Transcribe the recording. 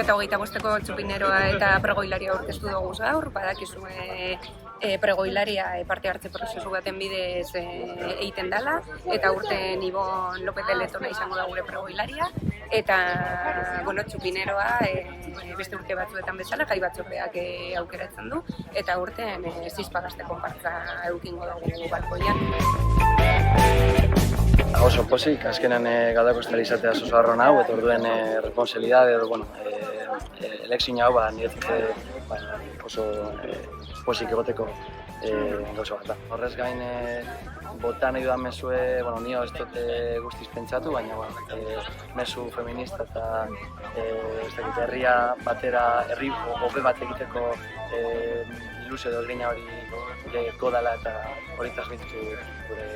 2025ko txupineroa eta pregoilaria aurkeztu dugu gaur, badakizue pregoilaria parte hartze prozesu baten bidez egiten dela, eta urten Ibon López de Letona izango da gure pregoilaria, eta txupineroa beste urte batzuetan bezala gai batzordeak aukeratzen du, eta urten zizpagazte konpartza eukingo dugu balkoian. Oso pozik, azkenan gaudako estari izatea oso harron hau, eta orduen responsabilidade edo, elekzin hau niretzat oso pozik egoteko gauza bat da. Horrez gain, bota nahi dudan mesue, nio ez dut guztiz pentsatu, baina mesu feminista eta herria batera, herri hobe bat egiteko ilusio edo grina hori godala eta hori transmititu gure.